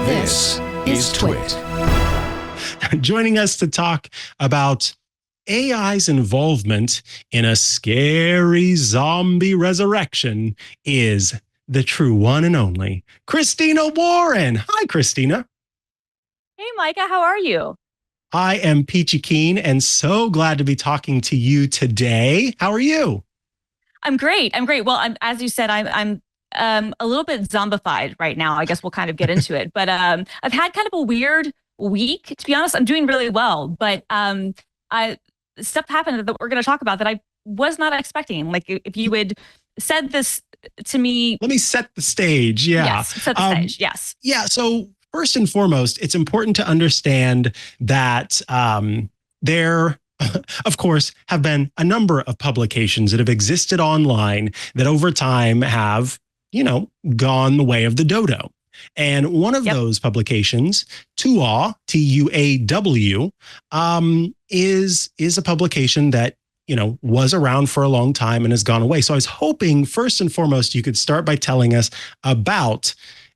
This is TWiT. Joining us to talk about AI's involvement in a scary zombie resurrection is the true one and only Christina Warren. Hi, Christina. Hey, Mikah, how are you? I am peachy keen and so glad to be talking to you today. How are you? I'm great. Well, as you said, I'm a little bit zombified right now. I guess we'll kind of get into it. But I've had kind of a weird week. To be honest, I'm doing really well. But stuff happened that we're going to talk about that I was not expecting. Like if you had said this to me. Let me set the stage. Yeah. Yes, set the stage. Yes. Yeah. So first and foremost, it's important to understand that there, of course, have been a number of publications that have existed online that over time have, gone the way of the dodo. And one of those publications, TUAW, TUAW, is a publication that, was around for a long time and has gone away. So I was hoping, first and foremost, you could start by telling us about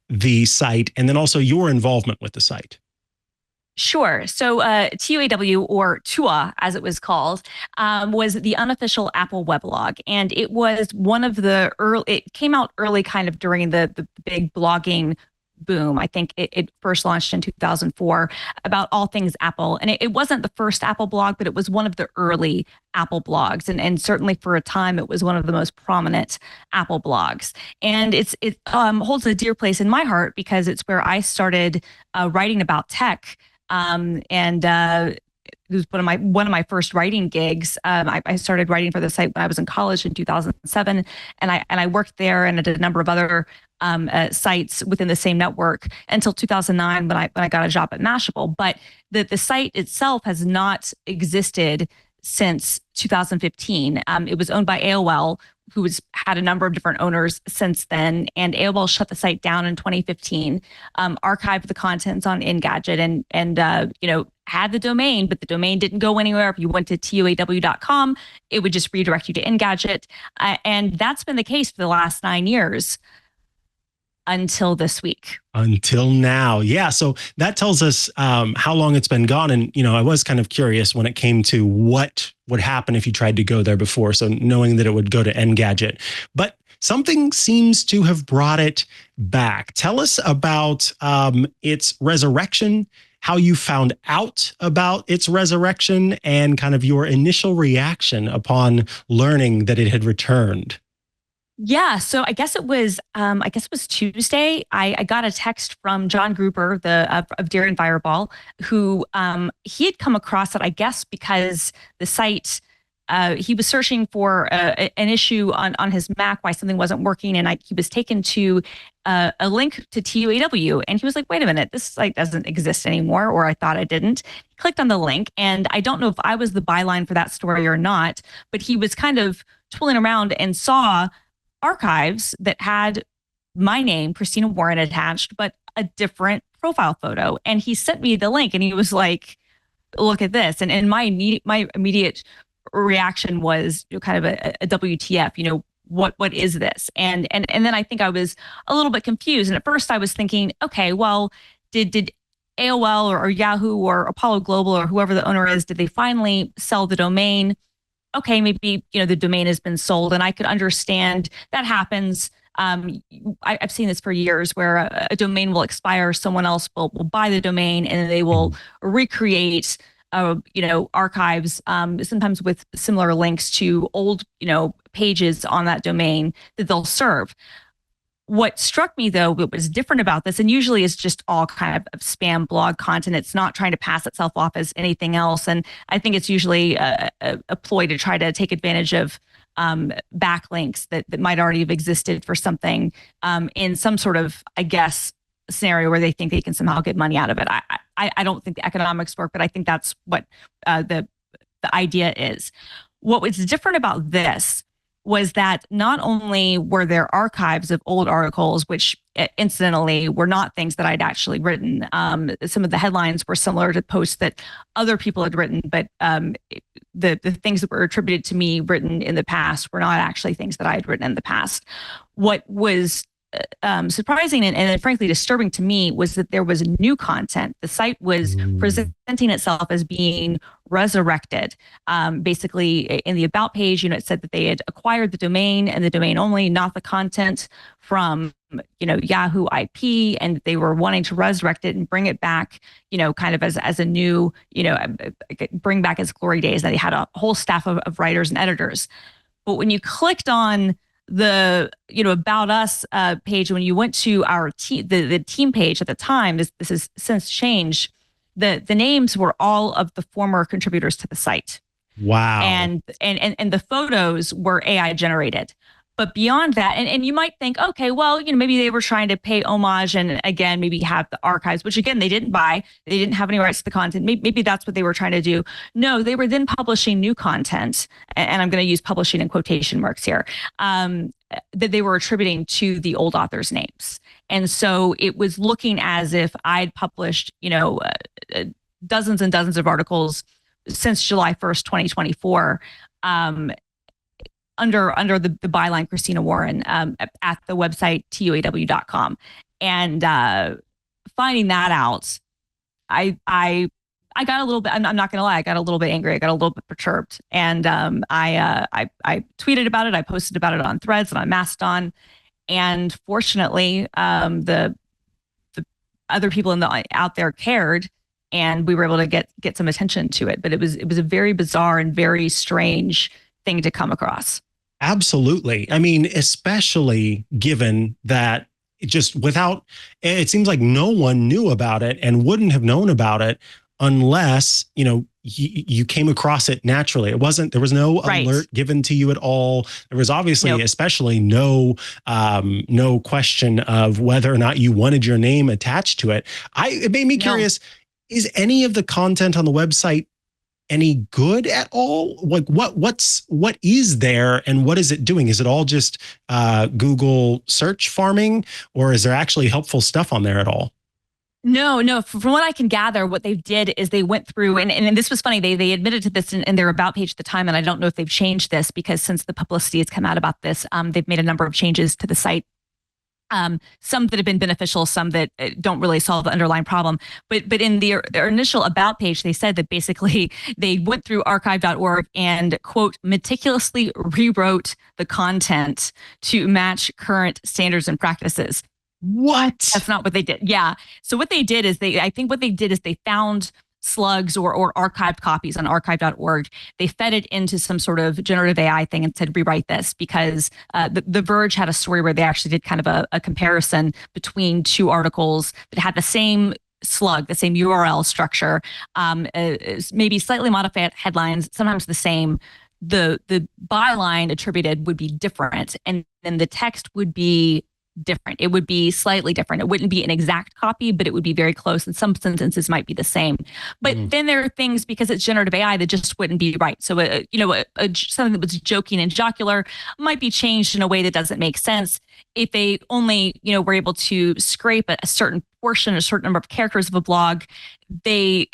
the site and then also your involvement with the site. Sure. So TUAW, or TUAW as it was called, was the unofficial Apple weblog. And it was one of the it came out early kind of during the big blogging boom. I think it first launched in 2004 about all things Apple. And it wasn't the first Apple blog, but it was one of the early Apple blogs. And certainly for a time, it was one of the most prominent Apple blogs. And it holds a dear place in my heart because it's where I started writing about tech. It was one of my first writing gigs. I started writing for the site when I was in college in 2007, and I worked there and I did a number of other sites within the same network until 2009 when I got a job at Mashable. But the site itself has not existed since 2015. It was owned by AOL, who had a number of different owners since then, and AOL shut the site down in 2015, archived the contents on Engadget, and had the domain, but the domain didn't go anywhere. If you went to TUAW.com, it would just redirect you to Engadget, and that's been the case for the last 9 years. Until this week. Until now. Yeah. So that tells us how long it's been gone. And, I was kind of curious when it came to what would happen if you tried to go there before. So knowing that it would go to Engadget, but something seems to have brought it back. Tell us about its resurrection, how you found out about its resurrection, and kind of your initial reaction upon learning that it had returned. Yeah, so I guess it was Tuesday. I got a text from John Gruber, of Deer and Fireball, who he had come across it, I guess, because the site he was searching for an issue on his Mac why something wasn't working, and he was taken to a link to TUAW, and he was like, "Wait a minute, this site doesn't exist anymore," or I thought it didn't. He clicked on the link, and I don't know if I was the byline for that story or not, but he was kind of tooling around and saw archives that had my name, Christina Warren, attached, but a different profile photo. And he sent me the link and he was like, "Look at this." And my immediate reaction was kind of a WTF, what is this? And then I think I was a little bit confused. And at first I was thinking, okay, well, did AOL or Yahoo or Apollo Global or whoever the owner is, did they finally sell the domain? Okay, maybe, the domain has been sold, and I could understand that happens. I've seen this for years where a domain will expire, someone else will buy the domain, and they will recreate, archives, sometimes with similar links to old, pages on that domain that they'll serve. What struck me, though, what was different about this, and usually it's just all kind of spam blog content. It's not trying to pass itself off as anything else. And I think it's usually a ploy to try to take advantage of backlinks that might already have existed for something in some sort of, I guess, scenario where they think they can somehow get money out of it. I don't think the economics work, but I think that's what the idea is. What was different about this was that not only were there archives of old articles, which incidentally were not things that I'd actually written. Some of the headlines were similar to posts that other people had written, but the things that were attributed to me written in the past were not actually things that I had written in the past. What was surprising and frankly disturbing to me was that there was new content. The site was presenting itself as being resurrected. Basically, in the about page, it said that they had acquired the domain and the domain only, not the content from Yahoo IP, and they were wanting to resurrect it and bring it back, kind of as a new, bring back its glory days. That they had a whole staff of writers and editors. But when you clicked on the about us page, when you went to our team, the team page at the time, this has since changed. The names were all of the former contributors to the site. Wow. And the photos were AI generated. But beyond that, and you might think, okay, well, maybe they were trying to pay homage and again, maybe have the archives, which again, they didn't buy. They didn't have any rights to the content. Maybe that's what they were trying to do. No, they were then publishing new content. And I'm going to use publishing in quotation marks here, that they were attributing to the old authors' names. And so it was looking as if I'd published, dozens and dozens of articles since July 1st, 2024, under the byline Christina Warren at the website TUAW.com. And finding that out, I got a little bit, I'm not going to lie, I got a little bit angry. I got a little bit perturbed. And I tweeted about it. I posted about it on Threads and on Mastodon. And fortunately, the other people out there cared, and we were able to get some attention to it. But it was a very bizarre and very strange thing to come across. Absolutely. I mean, especially given that it seems like no one knew about it and wouldn't have known about it unless, you came across it naturally. There was no alert given to you at all. There was obviously, especially no question of whether or not you wanted your name attached to it. It made me curious, is any of the content on the website any good at all? Like what is there and what is it doing? Is it all just Google search farming, or is there actually helpful stuff on there at all? No. From what I can gather, what they did is they went through, and this was funny, they admitted to this in their about page at the time, and I don't know if they've changed this because since the publicity has come out about this, they've made a number of changes to the site. Some that have been beneficial, some that don't really solve the underlying problem. But in their initial about page, they said that basically they went through archive.org and, quote, meticulously rewrote the content to match current standards and practices. What? That's not what they did. Yeah. So what they did is I think what they did is they found slugs or archived copies on archive.org. They fed it into some sort of generative AI thing and said, rewrite this, because the Verge had a story where they actually did kind of a comparison between two articles that had the same slug, the same URL structure, maybe slightly modified headlines, sometimes the same. The byline attributed would be different, and then the text would be different. It would be slightly different. It wouldn't be an exact copy, but it would be very close. And some sentences might be the same. But then there are things, because it's generative AI, that just wouldn't be right. So, something that was joking and jocular might be changed in a way that doesn't make sense. If they only, were able to scrape a certain portion, a certain number of characters of a blog, the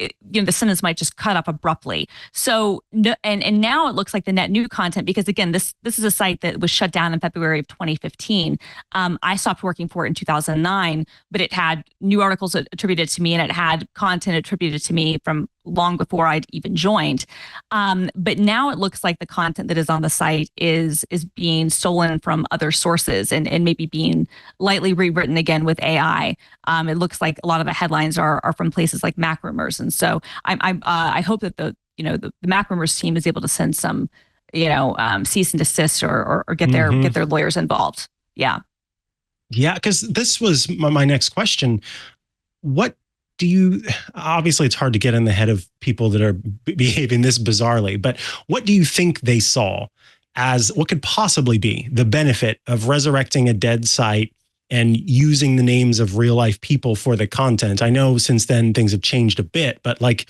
sentence might just cut up abruptly. So, and now it looks like the net new content, because again, this is a site that was shut down in February of 2015. I stopped working for it in 2009, but it had new articles attributed to me, and it had content attributed to me from long before I'd even joined. But now it looks like the content that is on the site is being stolen from other sources and maybe being lightly rewritten again with AI. It looks like a lot of the headlines are from places like Mac Rumors, and so I hope that the Mac Rumors team is able to send some cease and desist or get their lawyers involved. Yeah, because this was my next question. What obviously it's hard to get in the head of people that are behaving this bizarrely, but what do you think they saw as what could possibly be the benefit of resurrecting a dead site and using the names of real life people for the content? I know since then things have changed a bit, but like,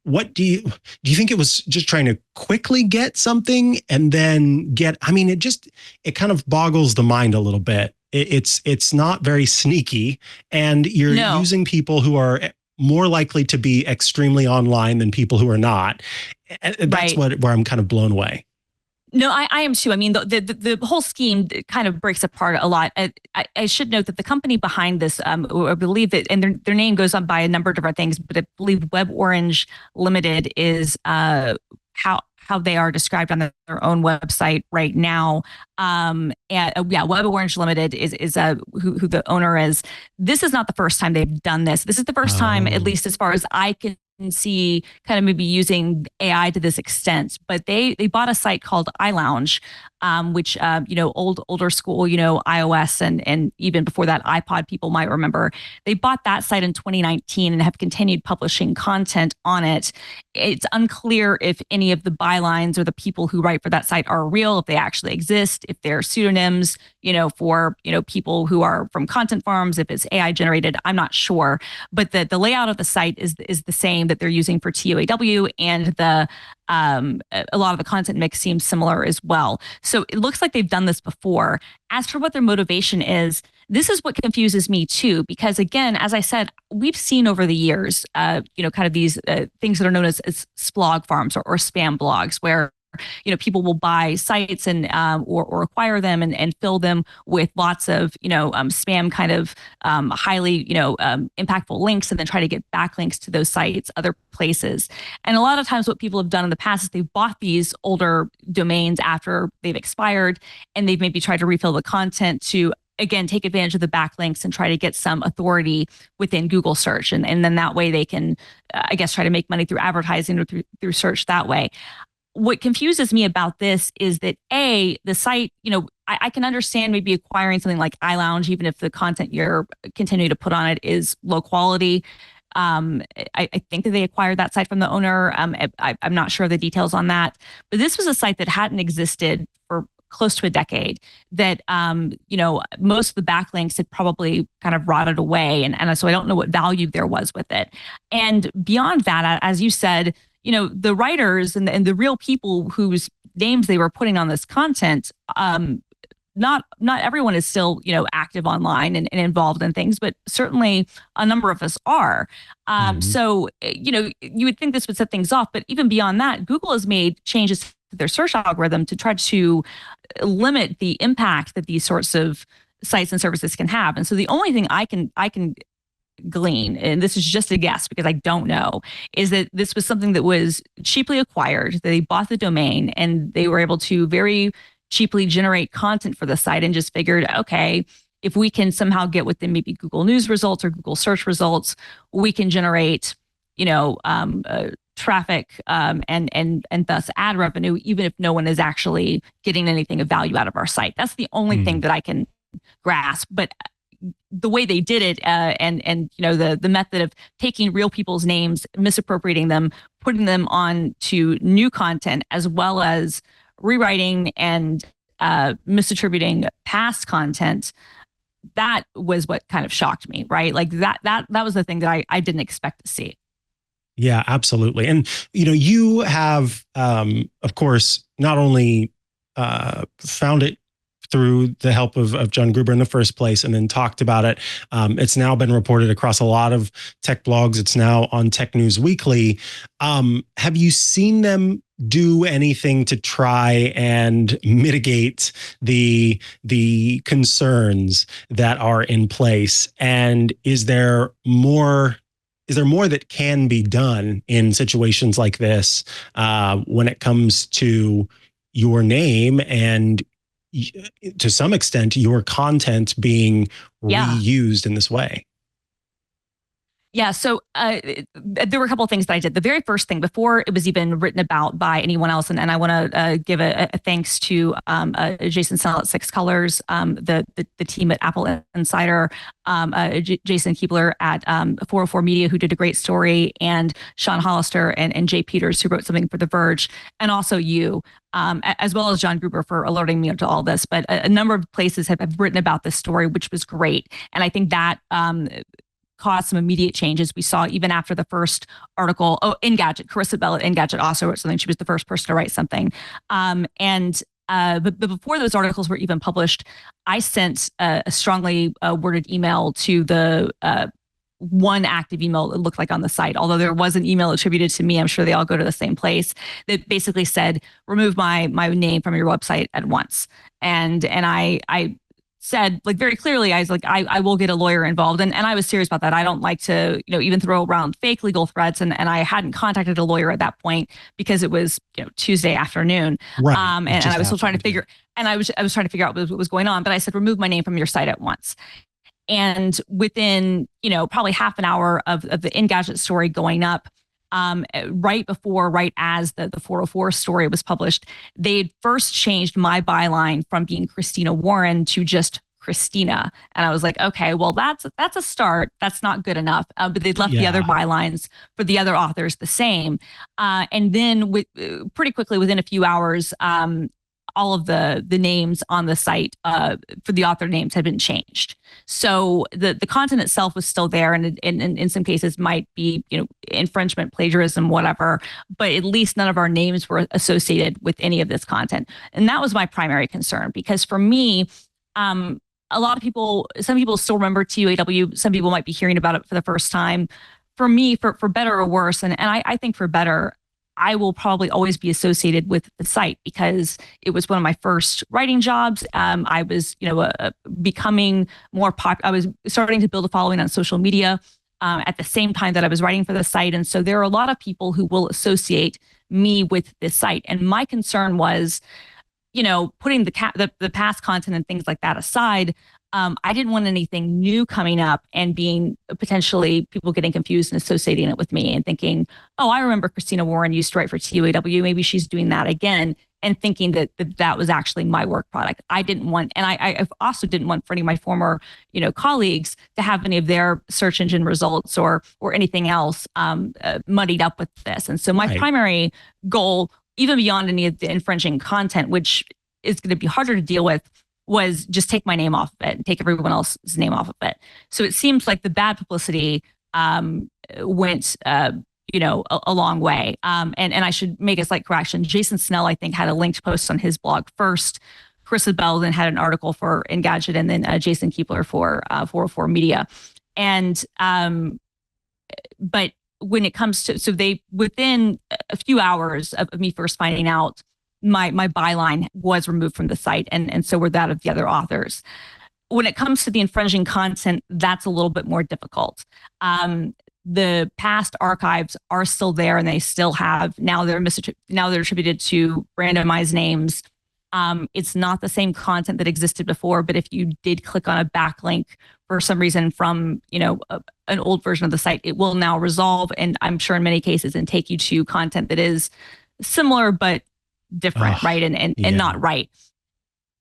what do you think it was just trying to quickly get something and then it kind of boggles the mind a little bit. It's not very sneaky, and you're using people who are more likely to be extremely online than people who are not. That's where I'm kind of blown away. No, I am too. I mean, the whole scheme kind of breaks apart a lot. I should note that the company behind this, I believe that, and their name goes on by a number of different things, but I believe Web Orange Limited is how they are described on their own website right now. And yeah, Web Orange Limited is who the owner is. This is not the first time they've done this. This is the first time, at least as far as I can see, kind of maybe using AI to this extent. But they bought a site called iLounge, which older school, iOS and even before that iPod people might remember. They bought that site in 2019 and have continued publishing content on it. It's unclear if any of the bylines or the people who write for that site are real, if they actually exist, if they're pseudonyms, for people who are from content farms, if it's AI generated. I'm not sure, but the layout of the site is the same that they're using for TUAW, and a lot of the content mix seems similar as well. So it looks like they've done this before. As for what their motivation is, this is what confuses me too, because again, as I said, we've seen over the years, kind of these things that are known as splog farms or spam blogs, where people will buy sites and or acquire them and fill them with lots of spam kind of highly impactful links, and then try to get backlinks to those sites other places. And a lot of times what people have done in the past is they've bought these older domains after they've expired, and they've maybe tried to refill the content to again take advantage of the backlinks and try to get some authority within Google search, and then that way they can I guess try to make money through advertising or through search that way. What confuses me about this is that the site, I can understand maybe acquiring something like iLounge, even if the content you're continuing to put on it is low quality. I think that they acquired that site from the owner. I'm not sure of the details on that, but this was a site that hadn't existed for close to a decade, that most of the backlinks had probably kind of rotted away, and so I don't know what value there was with it. And beyond that, as you said, the writers and the real people whose names they were putting on this content, not everyone is still, active online and involved in things, but certainly a number of us are. So, you would think this would set things off, but even beyond that, Google has made changes to their search algorithm to try to limit the impact that these sorts of sites and services can have. And so the only thing I can glean, and this is just a guess because I don't know, is that this was something that was cheaply acquired. They bought the domain and they were able to very cheaply generate content for the site, and just figured, okay, if we can somehow get within maybe Google News results or Google search results, we can generate, traffic and thus ad revenue, even if no one is actually getting anything of value out of our site. That's the only thing that I can grasp. But the way they did it, and the method of taking real people's names, misappropriating them, putting them on to new content, as well as rewriting and misattributing past content, that was what kind of shocked me, right? Like that was the thing that I didn't expect to see. Yeah, absolutely. And you have, of course, not only found it through the help of John Gruber in the first place, and then talked about it. It's now been reported across a lot of tech blogs. It's now on Tech News Weekly. Have you seen them do anything to try and mitigate the concerns that are in place? And is there more that can be done in situations like this when it comes to your name and, to some extent, your content being reused in this way? Yeah, so there were a couple of things that I did. The very first thing, before it was even written about by anyone else, and I want to give a thanks to Jason Snell at Six Colors, the team at Apple Insider, Jason Keebler at 404 Media, who did a great story, and Sean Hollister and Jay Peters, who wrote something for The Verge, and also you, as well as John Gruber, for alerting me to all this. But a number of places have written about this story, which was great. And I think that caused some immediate changes. We saw even after the first article, Engadget, Carissa Bell at Engadget also wrote something. She was the first person to write something. But before those articles were even published, I sent a strongly worded email to the one active email it looked like on the site, although there was an email attributed to me. I'm sure they all go to the same place that basically said, remove my name from your website at once. And I said, like, very clearly, I was like, I will get a lawyer involved. And I was serious about that. I don't like to, even throw around fake legal threats. And I hadn't contacted a lawyer at that point because it was, Tuesday afternoon. Right. And I was still trying to figure, and I was trying to figure out what was going on. But I said, remove my name from your site at once. And within, probably half an hour of the Engadget story going up, right as the 404 story was published, they first changed my byline from being Christina Warren to just Christina. And I was like, okay, well, that's a start. That's not good enough. But they'd left the other bylines for the other authors the same. And then pretty quickly, within a few hours, all of the names on the site for the author names had been changed. So the content itself was still there, and in some cases might be infringement, plagiarism, whatever. But at least none of our names were associated with any of this content, and that was my primary concern. Because for me, a lot of people, some people still remember TUAW. Some people might be hearing about it for the first time. For me, for better or worse, and I think for better, I will probably always be associated with the site because it was one of my first writing jobs. I was, becoming more popular. I was starting to build a following on social media at the same time that I was writing for the site. And so there are a lot of people who will associate me with this site. And my concern was, putting the past content and things like that aside, I didn't want anything new coming up and being potentially people getting confused and associating it with me and thinking, oh, I remember Christina Warren used to write for TUAW. Maybe she's doing that again, and thinking that was actually my work product. I didn't want, and I also didn't want for any of my former, colleagues to have any of their search engine results or anything else muddied up with this. And so my primary goal, even beyond any of the infringing content, which is going to be harder to deal with, was just take my name off of it and take everyone else's name off of it. So it seems like the bad publicity went, a long way. And I should make a slight correction. Jason Snell, I think, had a linked post on his blog first. Chris Bell then had an article for Engadget, and then Jason Keepler for 404 Media. And but when it comes to, so they, within a few hours of me first finding out, my byline was removed from the site, and so were that of the other authors. When it comes to the infringing content, that's a little bit more difficult. The past archives are still there, and they still have, now they're attributed to randomized names. It's not the same content that existed before, but if you did click on a backlink for some reason from an old version of the site, it will now resolve, and I'm sure in many cases, and take you to content that is similar but different, right? And not right.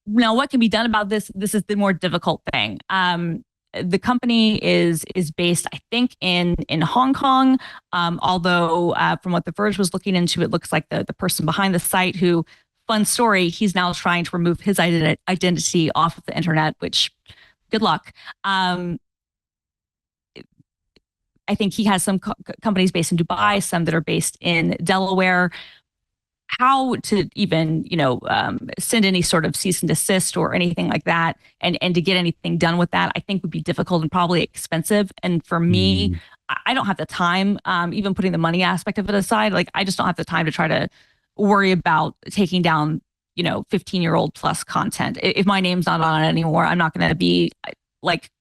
Now, what can be done about this? This is the more difficult thing. The company is based, I think, in Hong Kong. Although from what The Verge was looking into, it looks like the person behind the site, who, fun story, he's now trying to remove his identity off of the internet, which, good luck. I think he has some companies based in Dubai, some that are based in Delaware. How to even, send any sort of cease and desist or anything like that, and to get anything done with that, I think would be difficult and probably expensive. And for me, I don't have the time, even putting the money aspect of it aside, like, I just don't have the time to try to worry about taking down, 15-year-old plus content. If my name's not on it anymore, I'm not going to be like,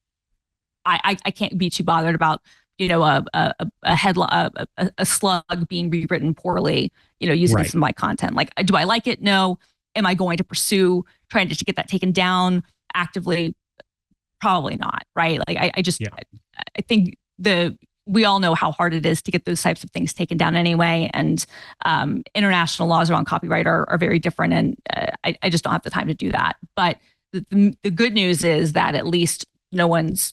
I can't be too bothered about, a headline, a slug being rewritten poorly, using some of my content. Like, do I like it? No. Am I going to pursue trying to get that taken down actively? Probably not. Right. Like, I think we all know how hard it is to get those types of things taken down anyway. And international laws around copyright are very different. And I just don't have the time to do that. But the good news is that at least no one's,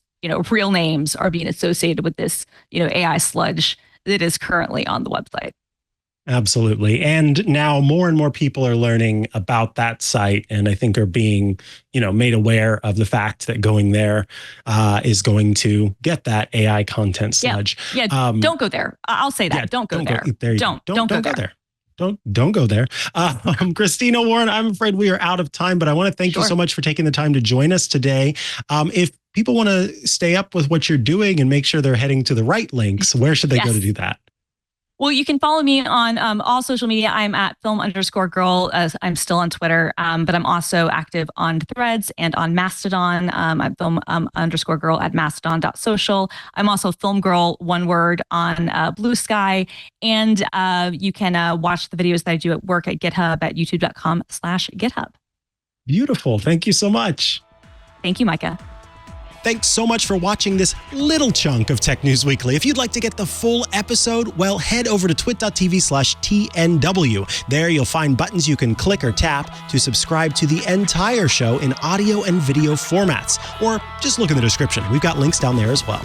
real names are being associated with this, AI sludge that is currently on the website. Absolutely. And now more and more people are learning about that site, and I think are being, made aware of the fact that going there is going to get that AI content sludge. Yeah. Don't go there. I'll say that. Don't go there. Don't go there. Don't go there. Christina, Warren, I'm afraid we are out of time, but I want to thank you so much for taking the time to join us today. If people want to stay up with what you're doing and make sure they're heading to the right links, where should they go to do that? Well, you can follow me on all social media. I'm at film_girl. I'm still on Twitter, but I'm also active on Threads and on Mastodon. I'm film_girl at mastodon.social. I'm also Film Girl, one word, on Blue Sky. And you can watch the videos that I do at work at GitHub at youtube.com/GitHub. Beautiful. Thank you so much. Thank you, Mikah. Thanks so much for watching this little chunk of Tech News Weekly. If you'd like to get the full episode, well, head over to twit.tv/TNW. There you'll find buttons you can click or tap to subscribe to the entire show in audio and video formats. Or just look in the description. We've got links down there as well.